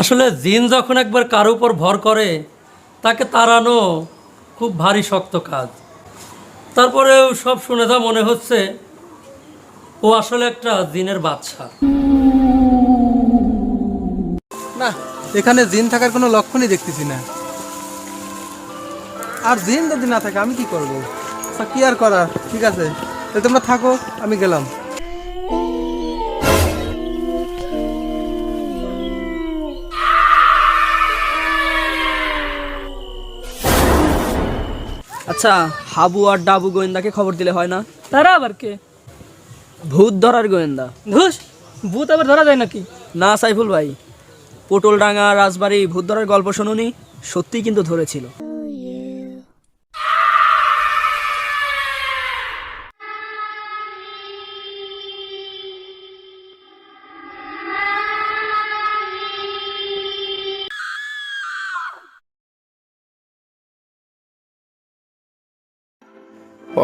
আসলে জিন যখন একবার কারো উপর ভর করে তাকে তাড়ানো খুব ভারী শক্ত কাজ। তারপরেও সব শুনে যা মনে হচ্ছে ও আসলে একটা জিনের বাচ্চা। না, এখানে জিন থাকার কোনো লক্ষণই দেখতেছি না। আর জিন যদি না থাকে আমি কি করব? তা কি আর করার, ঠিক আছে, তাহলে তোমরা থাকো, আমি গেলাম। আচ্ছা, হাবু আর ডাবু গোয়েন্দাকে খবর দিলে হয় না? তারা আবার কে? ভূত ধরার গোয়েন্দা। ধুস, ভূত আবার ধরা যায় নাকি? না সাইফুল ভাই, পটলডাঙ্গা রাজবাড়ি ভূত ধরার গল্প শুনুনি? সত্যি কিন্তু ধরেছিল।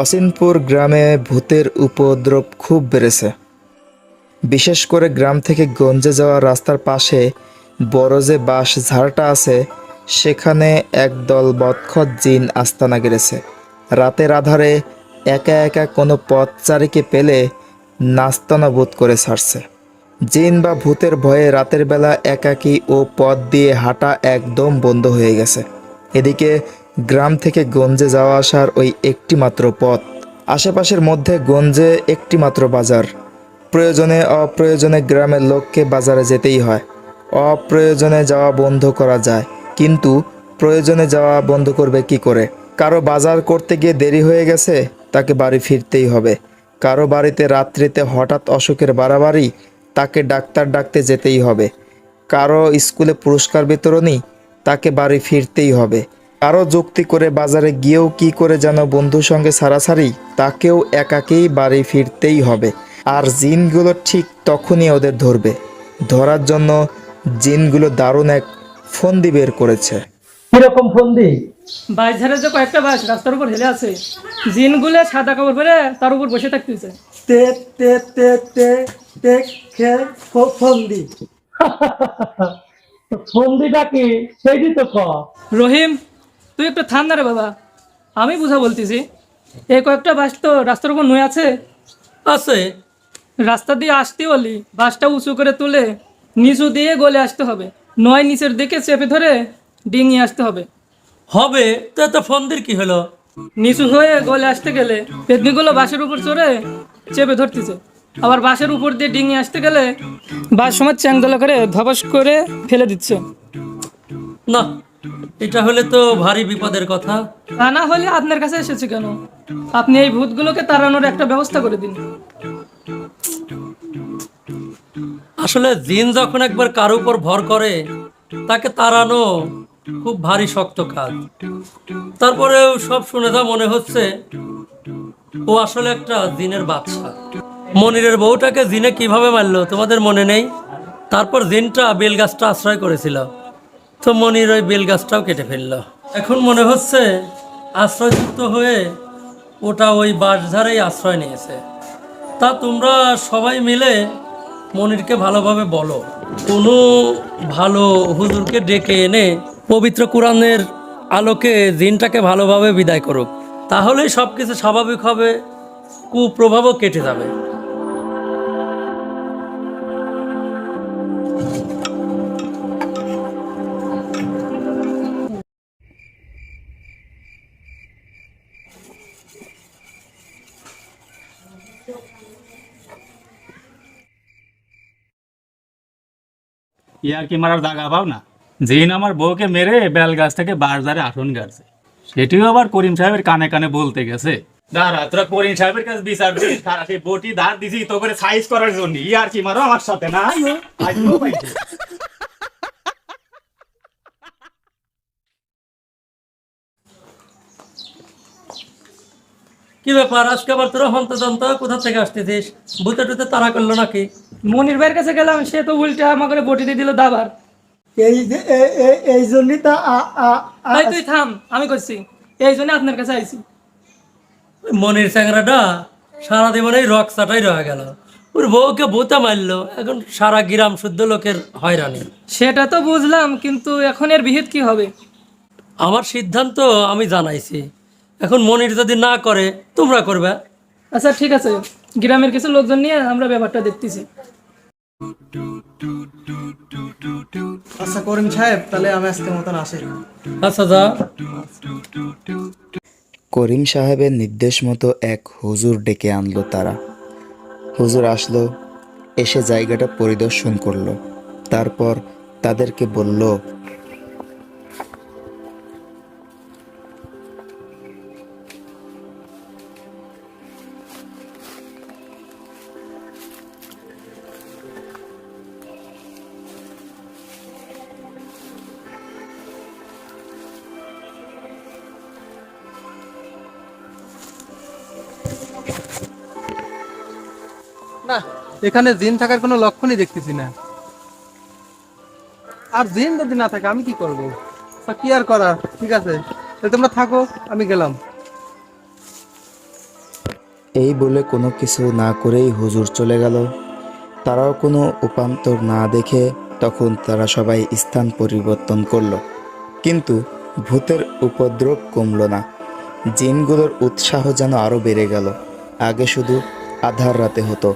অসিনপুর গ্রামে ভূতের উপদ্রব খুব বেড়েছে। বিশেষ করে গ্রাম থেকে গঞ্জে যাওয়া রাস্তার পাশে বড় যে বাঁশ ঝাড়টা আছে, সেখানে একদল বদখত জিন আস্তানা গেড়েছে। রাতের আধারে একা একা কোনো পথচারীকে পেলে নাস্তানা বোধ করে ছাড়ছে। জিন বা ভূতের ভয়ে রাতের বেলা একাকী ও পথ দিয়ে হাঁটা একদম বন্ধ হয়ে গেছে। এদিকে গ্রাম থেকে গঞ্জে যাওয়া আসার ওই একটি মাত্র পথ। আশেপাশের মধ্যে গঞ্জে একটি মাত্র বাজার। প্রয়োজনে অপ্রয়োজনে গ্রামের লোককে বাজারে যেতেই হয়। অপ্রয়োজনে যাওয়া বন্ধ করা যায়, কিন্তু প্রয়োজনে যাওয়া বন্ধ করবে কি করে? কারো বাজার করতে গিয়ে দেরি হয়ে গেছে, তাকে বাড়ি ফিরতেই হবে। কারো বাড়িতে রাত্রিতে হঠাৎ অসুখের বাড়াবাড়ি, তাকে ডাক্তার ডাকতে যেতেই হবে। কারো স্কুলে পুরস্কার বিতরণী, তাকে বাড়ি ফিরতেই হবে। কারো যুক্তি করে বাজারে গিয়েও কি করে যেন বন্ধুর সঙ্গে ছাড়াছাড়ি, তাকেও একাকেই বাড়ি ফিরতেই হবে। আর জিনগুলো ঠিক তখনই ওদের ধরবে। ধরার জন্য জিনগুলো দারুণ এক ফন্দি বের করেছে। কিরকম ফন্দি? বাস ধারে যে কয়েকটা বাস রাস্তার উপর হেলে আছে, জিনগুলো সাদা কাপড় পরে তার উপর বসে থাকতেছে। তে তে তে তে তে খে ফন্দি। ফন্দিটা কি সেইটি তো ক। রহিম, তুই একটু থাম না রে বাবা, আমি বুঝা বলতেছি। এই কয়েকটা বাস তো রাস্তার উপর নুয়ে আছে। আছে। রাস্তা দিয়ে আসতে হলি বাসটা উঁচু করে তুলে নিচু দিয়ে গলে আসতে হবে, নয় নিচের দিকে চেপে ধরে ডিঙিয়ে আসতে হবে। হবে তো, এত ফন্দির কি হলো? নিচু হয়ে গলে আসতে গেলে পেতনিগুলো বাসের উপর চড়ে চেপে ধরতেছে, আবার বাসের উপর দিয়ে ডিঙিয়ে আসতে গেলে বাস সময় চ্যাংদোলা করে ধপাস করে ফেলে দিচ্ছে। না, এটা হলে তো ভারী বিপদের কথা। তা না হলে আপনার কাছে এসেছে কেন? আপনি এই ভূতগুলোকে তাড়ানোর একটা ব্যবস্থা করে দিন। আসলে জিন যখন একবার কারো উপর ভর করে তাকে তাড়ানো খুব ভারী শক্ত কাজ। তারপরেও সব শুনে যা মনে হচ্ছে ও আসলে একটা জিনের বাচ্চা। মনিরের বউটাকে জিনে কিভাবে মারলো তোমাদের মনে নেই? তারপর জিনটা বেলগাছটা আশ্রয় করেছিল, তো মনির ওই বেলগাছটাও কেটে ফেললো। এখন মনে হচ্ছে আশ্রয়যুক্ত হয়ে ওটা ওই বাঁশঝাড়েই আশ্রয় নিয়েছে। তা তোমরা সবাই মিলে মনিরকে ভালোভাবে বলো, কোনো ভালো হুজুরকে ডেকে এনে পবিত্র কোরআনের আলোকে জিনটাকে ভালোভাবে বিদায় করুক, তাহলেই সব কিছু স্বাভাবিক হবে, কুপ্রভাবও কেটে যাবে। ইয়ার কি মারার জায়গা পাও না? জিন আমার বউকে মেরে বেল গাছ থেকে বারদারে আসন গাড়ছে, সেটিও আবার করিম সাহেবের কানে কানে বলতে গেছে। দাঁড়া, তোরা করিম সাহেবের কাছে বিচার দিস, তারা সেই বটি ধার দিছি তো করে সাইজ করার জন্য। ইয়ার কি মারো আমার সাথে না? কি ব্যাপার, আজকে আবার তোরা হন্তদন্ত কোথা থেকে আসতেছিস? ভূতে টুতে তাড়া করলো নাকি? মনির ভাইয়ের কাছে গেলাম, সে তো উল্টা আমাকে বটি দিয়ে দিল দাবার। এই যে এই জন্যই তা তাই তুই থাম, আমি করছি, এই জন্য আপনার কাছে আইছি। ওই মনির চ্যাংরাটা সারা জীবনে রক চাটাই রয়ে গেল। ওর বউকে ভূতে মারলো, এখন সারা গ্রাম শুদ্ধ লোকের হয়রানি। সেটা তো বুঝলাম, কিন্তু এখন এর বিহিত কি হবে? আমার সিদ্ধান্ত আমি জানাইছি, এখন মনির যদি না করে তোমরা করবে। আচ্ছা ঠিক আছে, গ্রামের কিছু লোকজন নিয়ে আমরা ব্যাপারটা দেখতেছি। আচ্ছা করিম সাহেব, তাহলে আমি আজকের মতন আসি। আচ্ছা যা। করিম সাহেবের নির্দেশ মতো এক হুজুর ডেকে আনলো তারা। হুজুর আসলো, এসে জায়গাটা পরিদর্শন করলো, তারপর তাদেরকে বলল, না, এখানে জিন থাকার কোনো লক্ষণই দেখতেছি না। আর জিন যদি না থাকে আমি কি করব? তা কি আর করার, ঠিক আছে, তাহলে তোমরা থাকো, আমি গেলাম। এই বলে কোনো কিছু না করেই হুজুর চলে গেল। তারাও কোনো উপান্তর না দেখে তখন তারা সবাই স্থান পরিবর্তন করলো, কিন্তু ভূতের উপদ্রব কমলো না। জিনগুলোর উৎসাহ যেন আরও বেড়ে গেল। আগে শুধু আধার রাতে হতো,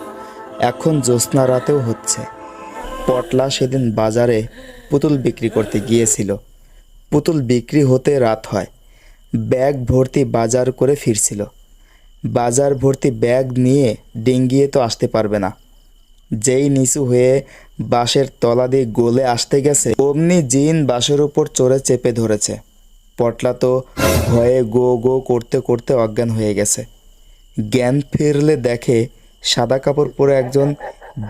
এখন জ্যোৎস্না রাতেও হচ্ছে। পটলা সেদিন বাজারে পুতুল বিক্রি করতে গিয়েছিল। পুতুল বিক্রি হতে রাত হয়। ব্যাগ ভর্তি বাজার করে ফিরছিল। বাজার ভর্তি ব্যাগ নিয়ে ডিঙ্গিয়ে তো আসতে পারবে না। যেই নিচু হয়ে বাঁশের তলা দিয়ে গলে আসতে গেছে, অমনি জিন বাঁশের উপর চড়ে চেপে ধরেছে। পটলা তো ভয়ে গো গো করতে করতে অজ্ঞান হয়ে গেছে। জ্ঞান ফিরলে দেখে সাদা কাপড় পরে একজন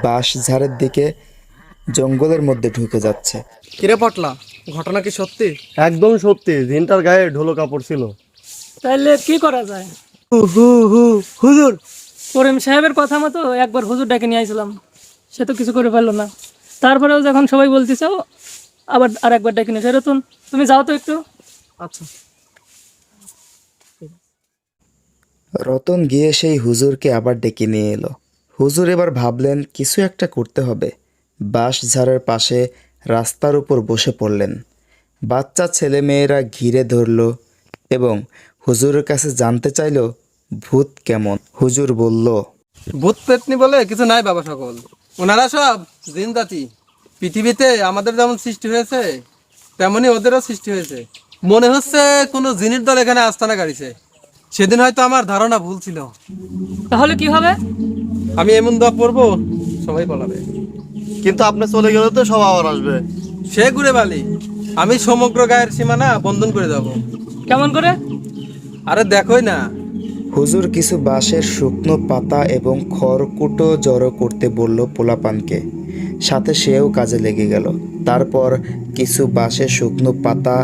বাঁশঝাড়ের দিকে জঙ্গলের মধ্যে ঢুকে যাচ্ছে। কিরে পটলা, ঘটনা কি সত্যি? একদম সত্যি, জিনটার গায়ে ঢোলো কাপড় ছিল। তাহলে কি করা যায়? হুজুর, করিম সাহেবের কথা মতো একবার হুজুর ডেকে নিয়ে আইছিলাম, সে তো কিছু করে পারলো না। তারপরেও যখন সবাই বলতেছে আবার আর একবার ডেকে নিয়ে সেরকম তুমি যাও তো একটু। আচ্ছা। রতন গিয়ে সেই হুজুরকে আবার ডেকে নিয়ে এলো। হুজুর এবার ভাবলেন কিছু একটা করতে হবে। বাঁশঝাড়ের পাশে রাস্তার উপর বসে পড়লেন। বাচ্চা ছেলেমেয়েরা ঘিরে ধরল এবং হুজুরের কাছে জানতে চাইল ভূত কেমন। হুজুর বলল, ভূত পেতনি বলে কিছু নাই বাবা সকল, ওনারা সব জিন জাতি। পৃথিবীতে আমাদের যেমন সৃষ্টি হয়েছে তেমনি ওদেরও সৃষ্টি হয়েছে। মনে হচ্ছে কোনো জিনের দল এখানে আস্তানা গাড়িছে। সেদিন হয়তো আমার ধারণা ভুল ছিল। তাহলে কি হবে? আমি এমন দোয়া পড়বো সবাই বলাবে। কিন্তু আপনি চলে গেলে তো সব আবার আসবে। সে ঘুরে বালি, আমি সমগ্র গায়ের সীমানা বন্ধন করে যাব। কেমন করে? আরে দেখোই না। হুজুর কিছু বাঁশের শুকনো পাতা এবং খড়কুটো জড়ো করতে বলল পোলাপানকে। সাথে সেও কাজে লেগে গেল। তারপর কিছু বাঁশের শুকনো পাতা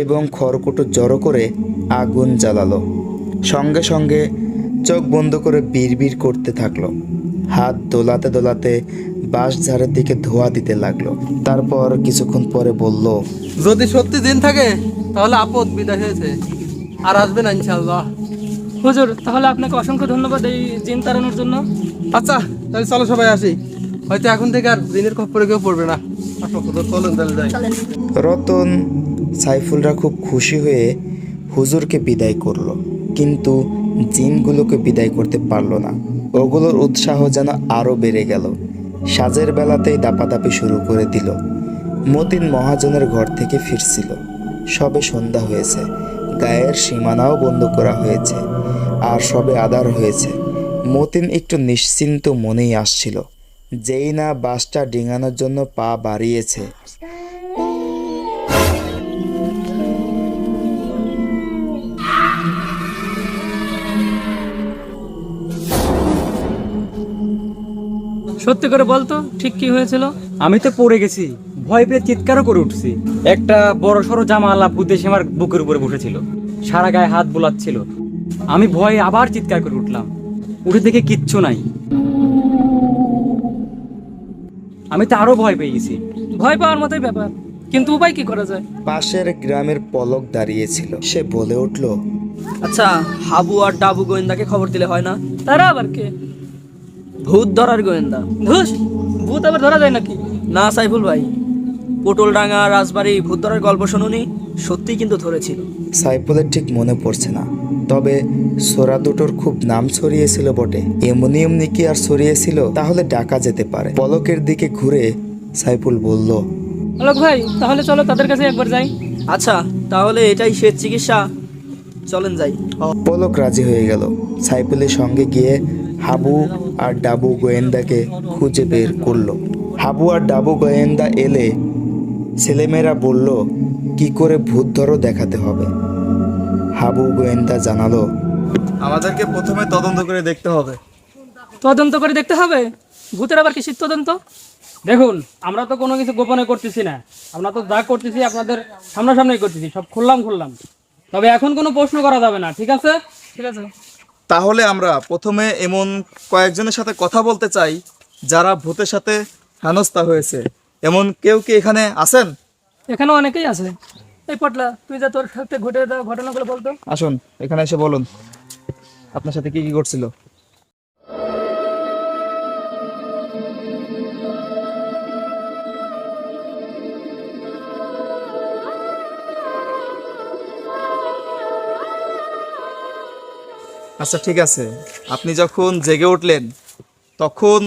এবং খড়কুটো জড়ো করে আগুন জ্বালালো। সঙ্গে সঙ্গে চোখ বন্ধ করে বিড়বিড় করতে থাকলো। হাত দোলাতে দোলাতে বাঁশঝাড়ের দিকে ধোঁয়া দিতে লাগলো। তারপর কিছুক্ষণ পরে বলল, যদি সত্যি দিন থাকে তাহলে আপদ বিদায় হয়েছে, আর আসবে না ইনশাআল্লাহ। হুজুর, তাহলে আপনাকে অসংখ্য ধন্যবাদ এই জিন তাড়ানোর জন্য। আচ্ছা তাহলে চলো সবাই আসি, হয়তো এখন থেকে আর দিনের খপ্পরে কেউ পড়বে না। আসো হুজুর, চলেন তাহলে যাই। রতন সাইফুলরা খুব খুশি হয়ে হুজুরকে বিদায় করলো, কিন্তু জিনগুলোকে বিদায় করতে পারলো না। ওগুলোর উৎসাহ যেন আরও বেড়ে গেল। সাজের বেলাতেই দাপাদাপি শুরু করে দিল। মতিন মহাজনের ঘর থেকে ফিরছিল। সবে সন্ধ্যা হয়েছে, গায়ের সীমানাও বন্ধ করা হয়েছে, আর সবে আধার হয়েছে। মতিন একটু নিশ্চিন্ত মনেই আসছিল, যেই না বাসটা ডিঙানোর জন্য পা বাড়িয়েছে, সত্যি করে বলতো ঠিক কি হয়েছিল? আমি তো পড়ে গেছি, ভয় পেয়ে চিৎকারও করে উঠছি। একটা বড় সড়ো জামালা ভূত এসে আমার বুকের উপরে বসেছিল, সারা গায়ে হাত বোলাচ্ছিল। আমি ভয়ে আবার চিৎকার করে উঠলাম, উঠে দেখে কিচ্ছু নাই। আমি তো আরো ভয় পেয়ে গেছি। ভয় পাওয়ার মতোই ব্যাপার, কিন্তু উপায় কি করা যায়? পাশের গ্রামের পলক দাঁড়িয়েছিল। সে বলে উঠল, আচ্ছা, হাবু আর ডাবু গোয়েন্দাকে খবর দিলে হয় না? তারা আবার কে? ভূত ধরার গোয়েন্দা। ধুস, ভূত আবার ধরা যায় নাকি? না সাইফুল ভাই, পটলডাঙ্গা রাজবাড়ি ভূত ধরার গল্প শুনুনি, সত্যি কিন্তু ধরেছিল। সাইফুলের ঠিক মনে পড়ছে না, তবে সোরা দুটোর খুব নাম ছড়িয়েছিল বটে। এমনি এমনি কি আর ছড়িয়েছিল? তাহলে ডাকা যেতে পারে। পলকের দিকে ঘুরে সাইফুল বলল, অলক ভাই, তাহলে চলো তাদের কাছে একবার যাই। আচ্ছা, তাহলে এটাই শেষ চিকিৎসা, চলেন যাই। পলক রাজি হয়ে গেল। সাইফুলের সঙ্গে গিয়ে হাবু আর ডাবু গোয়েন্দাকে খুঁজে বের করলো। হাবু আর ডাবু গোয়েন্দা এলে ছেলেমেয়েরা বলল, কি করে ভূত ধরো দেখাতে হবে। হাবু গোয়েন্দা জানালো, আমাদেরকে প্রথমে তদন্ত করে দেখতে হবে। তদন্ত করে দেখতে হবে? ভূতের আবার কিসের তদন্ত? দেখুন, আমরা তো কোনো কিছু গোপনে করতেছি না, আমরা তো যা করতেছি আপনাদের সামনাসামনি করতেছি, সব খুললাম। তবে এখন কোনো প্রশ্ন করা যাবে না, ঠিক আছে? ঠিক আছে। তাহলে আমরা প্রথমে এমন কয়েকজনের সাথে কথা বলতে চাই যারা ভূতের সাথে হেনস্থা হয়েছে। এমন কেউ কি এখানে আছেন? এখানে অনেকেই আছে। এই পটলা, তুই যা তোর সাথে ঘটে যাওয়া ঘটনাগুলো বলতো। আসুন, এখানে এসে বলুন আপনার সাথে কি কি ঘটছিল। আচ্ছা ঠিক আছে, আপনি যখন জেগে উঠলেন তখন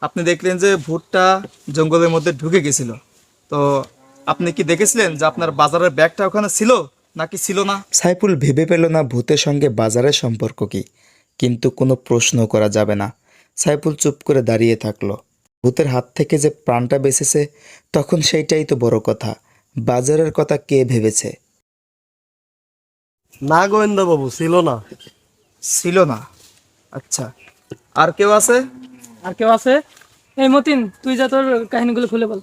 আপনি দেখলেন যে ভূতটা জঙ্গলের মধ্যে ঢুকে গেছিল। তো আপনি কি দেখেছিলেন যে আপনার বাজারের ব্যাগটা ওখানে ছিল নাকি ছিল না? সাইফুল ভেবে পেল না ভূতের সঙ্গে বাজারের সম্পর্ক কি, কিন্তু কোনো প্রশ্ন করা যাবে না। সাইফুল চুপ করে দাঁড়িয়ে থাকলো। ভূতের হাত থেকে যে প্রাণটা বেঁচেছে, তখন সেইটাই তো বড় কথা। বাজারের কথা কে ভেবেছে? না গোয়েন্দা বাবু, ছিল না। ছিল না? আচ্ছা, আর কেউ আছে? আর কেউ আছে? এই মতিন, তুই যা তোর কাহিনীগুলো খুলে বল।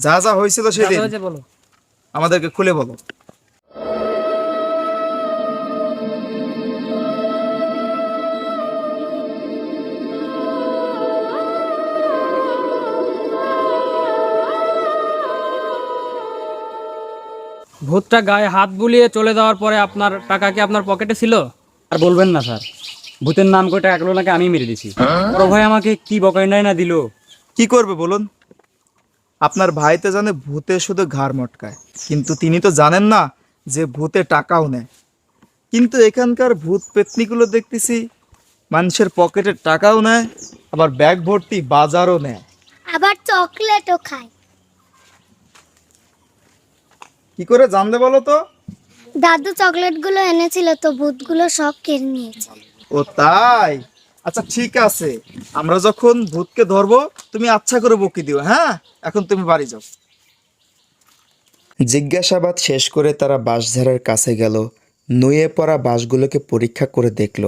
যা যা হয়েছিল যা সেদিন হয়েছে বলো। আমাদেরকে খুলে বলো। ভূতটা গায়ে হাত বুলিয়ে চলে যাওয়ার পরে আপনার টাকা কি আপনার পকেটে ছিল? আর বলবেন না স্যার, ভূতের নাম করে টাকাগুলো নাকি আমি মেরে দিছি। বড় ভাই আমাকে কি বকাই না দিল। কি করবে বলুন? আপনার ভাই তো জানে ভূতে শুধু ঘাড় মটকায়, কিন্তু তিনি তো জানেন না যে ভূতে টাকাও নেয়। কিন্তু এখানকার ভূত পেতনিগুলো দেখতেছি মানুষের পকেটে টাকাও নেয়, আবার ব্যাগ ভর্তি বাজারও নেয়। আবার চকলেটও খায়। কি করে জানলে বলো তো? দাদু চকলেটগুলো এনেছিল তো ভূতগুলো সব কেড়ে নিয়েছে। ও তাই? আচ্ছা ঠিক আছে, আমরা যখন ভূতকে ধরবো তুমি আচ্ছা করে বকি দিও। হ্যাঁ, এখন তুমি বাড়ি যাও। জিজ্ঞাসাবাদ শেষ করে তারা বাঁশঝাড়ের কাছে গেল। নুয়ে পড়া বাঁশগুলোকে পরীক্ষা করে দেখল।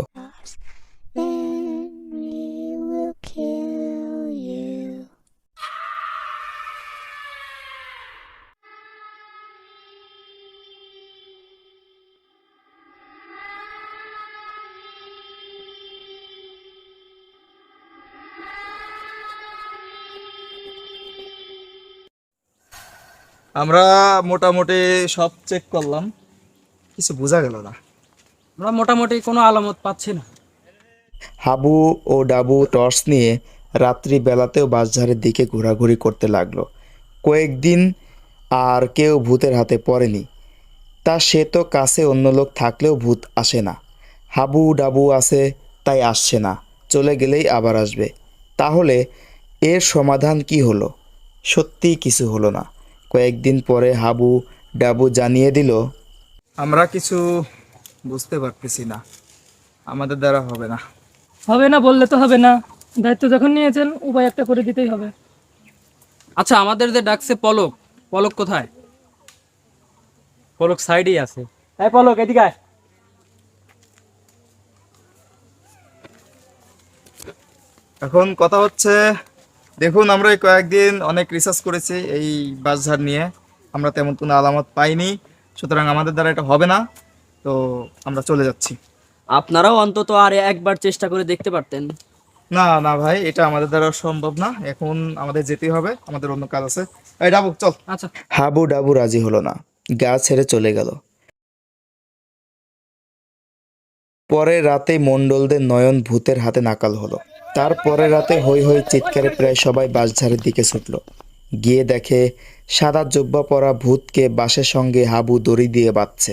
আমরা মোটামুটি সব চেক করলাম, কিছু বোঝা গেল না। আমরা মোটামুটি কোনো আলামত পাচ্ছি না। হাবু ও ডাবু টর্চ নিয়ে রাত্রি বেলাতেও বাঁশঝাড়ের দিকে ঘোরাঘুরি করতে লাগলো। কয়েকদিন আর কেউ ভূতের হাতে পড়েনি। তা সে তো কাছে অন্য লোক থাকলেও ভূত আসে না। হাবু ডাবু আছে তাই আসছে না, চলে গেলেই আবার আসবে। তাহলে এর সমাধান কি হলো? সত্যিই কিছু হলো না। কয়েকদিন পরে হাবু ডাবু জানিয়ে দিল, আমরা কিছু বুঝতে পারতেছি না, আমাদের দ্বারা হবে না। হবে না বললে তো হবে না, দায়িত্ব যখন নিয়েছেন উপায় একটা করে দিতেই হবে। আচ্ছা, আমাদের যে ডাকছে পলক, পলক কোথায়? পলক সাইডেই আছে। এই পলক, এদিকে আয়। এখন কথা হচ্ছে, দেখুন আমরা এই কয়েকদিন অনেক রিসার্চ করেছি এই বাঁশঝাড় নিয়ে, আমরা তেমন কোনো আলামত পাইনি, সুতরাং আমাদের দ্বারা এটা হবে না। তো আমরা চলে যাচ্ছি। আপনারাও অন্তত আর একবার চেষ্টা করে দেখতে পারতেন। না না ভাই, এটা আমাদের দ্বারা সম্ভব না, এখন আমাদের যেতেই হবে, আমাদের অন্য কাজ আছে। এই ডাবু চল। আচ্ছা। হাবু ডাবু রাজি হলো না, গা ছেড়ে চলে গেল। পরে রাতে মণ্ডলদের নয়ন ভূতের হাতে নাকাল হলো। তারপরে রাতে হই হই চিৎকারে প্রায় সবাই বাঁশঝাড়ের দিকে ছুটল। গিয়ে দেখে সাদা জুব্বা পরা ভূতকে বাঁশের সঙ্গে হাবু দড়ি দিয়ে বাঁধছে,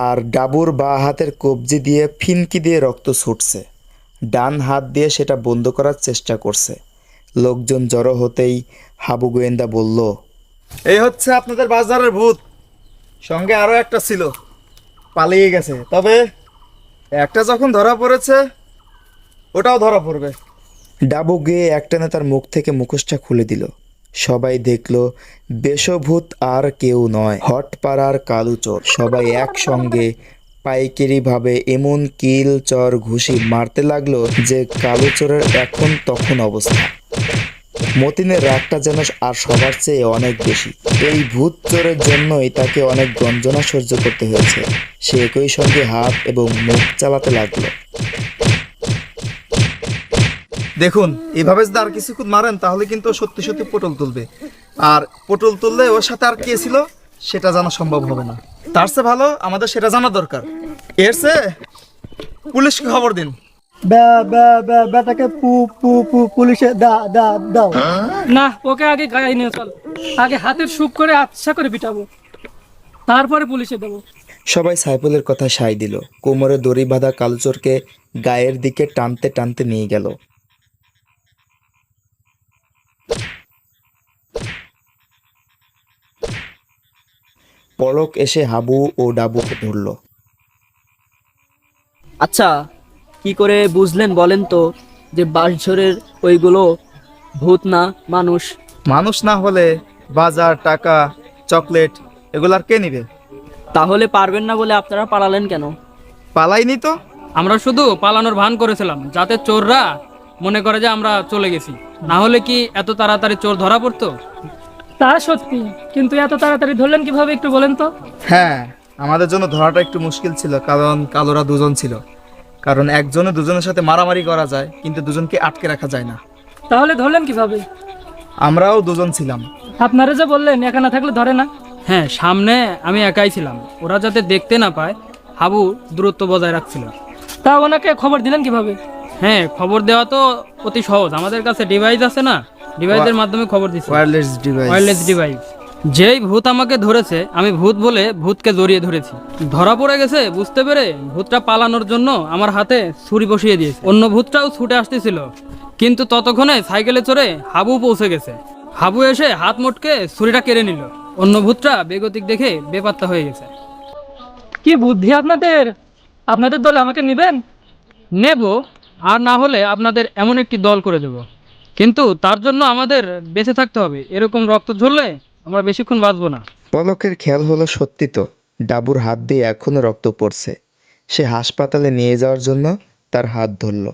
আর ডাবুর বাঁ হাতের কবজি দিয়ে ফিনকি দিয়ে রক্ত ছুটছে। ডান হাত দিয়ে সেটা বন্ধ করার চেষ্টা করছে। লোকজন জড়ো হতেই হাবু গোয়েন্দা বলল, এই হচ্ছে আপনাদের বাজারের ভূত। সঙ্গে আরো একটা ছিল, পালিয়ে গেছে। তবে একটা যখন ধরা পড়েছে, ওটাও ধরা পড়বে। ডাবু গিয়ে একটানে তার মুখ থেকে মুখোশটা খুলে দিল। সবাই দেখল বেশভূত আর কেউ নয়, হটপাড়ার কালুচোর। সবাই একসঙ্গে পাইকারি ভাবে এমন কিল চর ঘুষি মারতে লাগলো যে কালুচোরের এখন তখন অবস্থা। মতিনের রাগটা যেন আর সবার চেয়ে অনেক বেশি। এই ভূত চোরের জন্যই তাকে অনেক গঞ্জনা সহ্য করতে হয়েছে। সে একই সঙ্গে হাত এবং মুখ চালাতে লাগলো। দেখুন, এভাবে যদি আর কিছুক্ষণ মারেন তাহলে কিন্তু ও সত্যি সত্যি পটল তুলবে। আর পটল তুললে ওর সাথে আর কে ছিল সেটা জানা সম্ভব হবে না। তার চেয়ে ভালো আমাদের সেটা জানা দরকার। এর চেয়ে পুলিশকে খবর দিন। বেটাকে পু পু পু পুলিশে দাও। না, ওকে আগে গায়ে নিয়ে চল। আগে হাতের সুখ করে আচ্ছা করে পিটাবো, তারপরে পুলিশে দেবো। সবাই সাইফুলের কথা সায় দিল। কোমরে দড়ি বাঁধা কালচোরকে গায়ের দিকে টানতে টানতে নিয়ে গেল। পলক এসে হাবু ও ডাবুকে ধরল। আচ্ছা, কি করে বুঝলেন বলেন তো যে বাঁশঝড়ের ওইগুলো ভূত না মানুষ? মানুষ না হলে বাজার, টাকা, চকলেট এগুলো আর কে নিবে? তাহলে পারবেন না বলে আপনারা পালালেন কেন? পালাইনি তো। আমরা শুধু পালানোর ভান করেছিলাম, যাতে চোররা মনে করে যে আমরা চলে গেছি। না হলে কি এত তাড়াতাড়ি চোর ধরা পড়তো? তা সত্যি, কিন্তু এত তাড়াতাড়ি ধরলেন কিভাবে একটু বলেন তো। হ্যাঁ, আমাদের জন্য ধরাটা একটু মুশকিল ছিল, কারণ কালোরা দুজন ছিল। কারণ একজনে দুজনের সাথে মারামারি করা যায়, কিন্তু দুজনকে আটকে রাখা যায় না। তাহলে ধরলেন কিভাবে? আমরাও দুজন ছিলাম। আপনারা যে বললেন একা না থাকলে ধরে না। হ্যাঁ, সামনে আমি একাই ছিলাম। ওরা যাতে দেখতে না পায় হাবু দূরত্ব বজায় রাখছিল। তা ওনাকে খবর দিলেন কিভাবে? হ্যাঁ, খবর দেওয়া তো অতি সহজ। আমাদের কাছে ডিভাইস আছে না, ডিভাইসের মাধ্যমে খবর দিচ্ছি। Wireless device. যেই ভূত আমাকে ধরেছে, আমি ভূত বলে ভূতকে জড়িয়ে ধরেছি। ধরা পড়ে গেছে বুঝতে পেরে ভূতটা পালানোর জন্য আমার হাতে ছুরি বসিয়ে দিয়েছে। অন্য ভূতটাও ছুটে আসতেছিল, কিন্তু ততক্ষণে সাইকেলে চড়ে হাবু পৌঁছে গেছে। হাবু এসে হাত মোটকে ছুরিটা কেড়ে নিল। অন্য ভূতটা বেগতিক দেখে বেপাত্তা হয়ে গেছে। কি বুদ্ধি আপনাদের! আপনাদের দলে আমাকে নেবেন? নেব, আর না হলে আপনাদের এমন একটি দল করে দেব। কিন্তু তার জন্য আমাদের বেঁচে থাকতে হবে। এরকম রক্ত ঝরলে আমরা বেশিক্ষণ বাঁচবো না। পলকের খেয়াল হলো সত্যি তো, ডাবুর হাত দিয়ে এখনো রক্ত পড়ছে। সে হাসপাতালে নিয়ে যাওয়ার জন্য তার হাত ধরল।